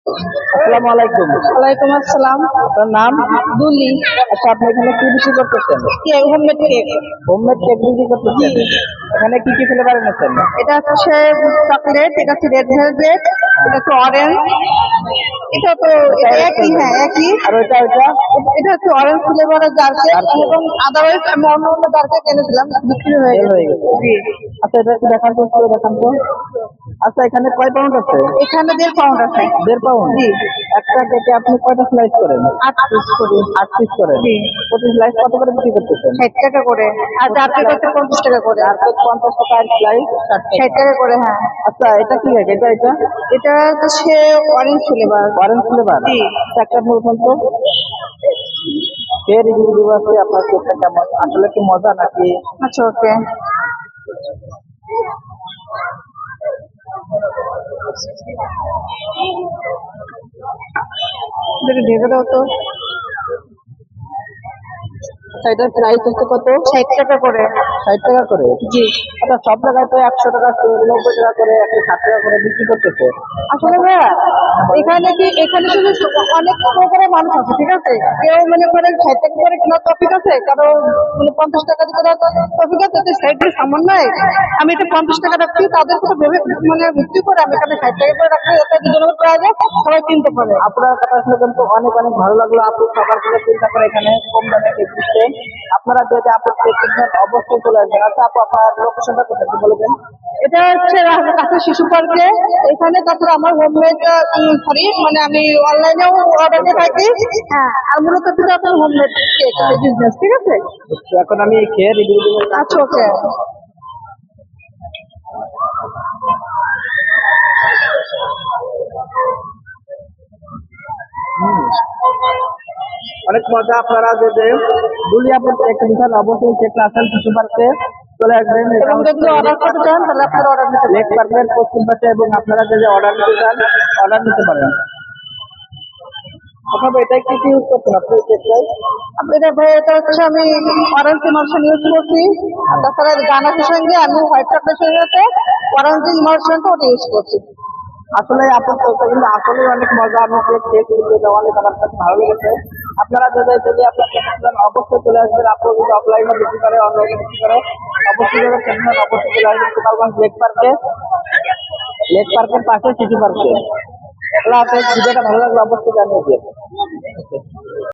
আসসালামু আলাইকুম। ওয়ালাইকুম আসসালাম। আপনার নাম? দুলি। আচ্ছা, আপনি এখানে কি বিক্রি করতেছেন? Cake, homemade cake. Homemade cake বিক্রি জি। করতেছেন? এখানে কি কি ফ্লেভার এনেছেন? এটা হচ্ছে চকলেট, এটা হচ্ছে রেড ভেলভেট, এটা হচ্ছে অরেঞ্জ, এটা তো এটা এটা red একই, velvet। হ্যাঁ একই। আর ওইটা এটা হচ্ছে অরেঞ্জ ফ্লেভারের জার কেক, জার কেক। এবং আদারওয়াইজ আমি অন্য অন্য জার কেক এনেছিলাম, বিক্রি হয়ে সেল গেছে। হয়ে গেছে। জি। আচ্ছা, এটা একটু দেখান তো, একটু দেখান তো। আচ্ছা, এখানে কয় পাউন্ড আছে? এখানে 1.5 পাউন্ড আছে। 1.5 পাউন্ড। জি। একটা কেকে আপনি কয়টা স্লাইস করেন? 8 পিস করি। 8 পিস করেন। জি। প্রতি স্লাইস কত করে বিক্রি করতেছেন? 60 টাকা করে। আর জার কেক হচ্ছে 50 টাকা করে। আর কেক 50 টাকা, আর স্লাইস 60 60 টাকা। টাকা করে, হ্যাঁ। আচ্ছা, এটা কি কেক? এটা এটা হচ্ছে অরেঞ্জ ফ্লেভার। Orange flavour. জি। একটা বলছেন তো, কে রিভিউ দিব আছে আপনার কেকটা কেমন? আসলে কি মজা নাকি? আচ্ছা, ওকে। ঢেকে দাও তো। আচ্ছা, এটার প্রাইস হচ্ছে কত? 60 টাকা করে। 60 টাকা করে। জি। আচ্ছা, সব জায়গায় তো 100 টাকা, 90 টাকা করে, 160 টাকা করে বিক্রি করতেছে। আসলে ভাইয়া, এখানে শুধু অনেক প্রকারের মানুষ আছে, ঠিক আছে? কেউ মনে করেন 60 টাকা করে কেনার টপিক আছে, কারো মানে 50 টাকা দিয়ে কেনার টপিক আছে, তো সাইডে সামান্য নয়। আমি এটা 50 টাকা রাখছি, তাদের কথা ভেবে মানে ভিত্তি করে আমি এখানে 60 টাকা করে রাখছি, যাতে রিজনেবল প্রাইসে সবাই কিনতে পারে। আপনার কথা শুনে কিন্তু অনেক অনেক ভালো লাগলো। আপনি সবার থেকে চিন্তা করে এখানে কম দামে কেক দিচ্ছেন। আপনারা যদি আপনার কেক কিনবেন অবশ্যই চলে আসবেন। আচ্ছা আপু, আপনার লোকেশনটা কোথায় একটু বলে দেন। এটা হচ্ছে কাছে শিশু পার্কে। এখানে তাছাড়া আমার হোমমেড, সরি মানে আমি অনলাইনেও অর্ডার দিয়ে থাকি। হ্যাঁ, আর মূলত কিন্তু আপনার হোমমেড কেক বিজনেস, ঠিক আছে? তো এখন আমি খেয়ে রিভিউ দেবো। আচ্ছা, ওকে। অনেক মজা। আপনারা যদি দুলিয়াপুর কেক দিচ্ছেন অবশ্যই কেকটা আসেন শিশু পার্কে চলে আসবেন। এটা এবং যদি অর্ডার করতে চান তাহলে আপনারা অর্ডার নিতে লেক পারেন। পার্কের পশ্চিম পাশে, এবং আপনারা যদি অর্ডার নিতে চান অর্ডার নিতে পারেন। অথবা এটা কি কি ইউজ করছেন আপনি কেকটাই? আপনাদের ভাই, এটা হচ্ছে আমি অরেঞ্জ ইমার্শন ইউজ করছি। আর তাছাড়া গানাশের সঙ্গে আমি হোয়াইট চকলেটের সাথে অরেঞ্জ ইমার্শনটা ওটা ইউজ করছি। আসলে আপনার কেকটা কিন্তু আসলে অনেক মজা। আমি কেক খেয়েছি, অনেক আমার কাছে ভালো লেগেছে। আপনারা যদি আপনার কেক চান অবশ্যই চলে আসবেন। আপনারা যদি অফলাইনে বিক্রি করে, অনলাইনে বিক্রি করে, অবশ্যই যারা কেক নেন অবশ্যই চলে আসবেন গোপালগঞ্জ লেক পার্কে, লেক পার্কের পাশে সিটি পার্কে। ভিডিওটা ভালো লাগলো অবশ্যই জানিয়ে দিন।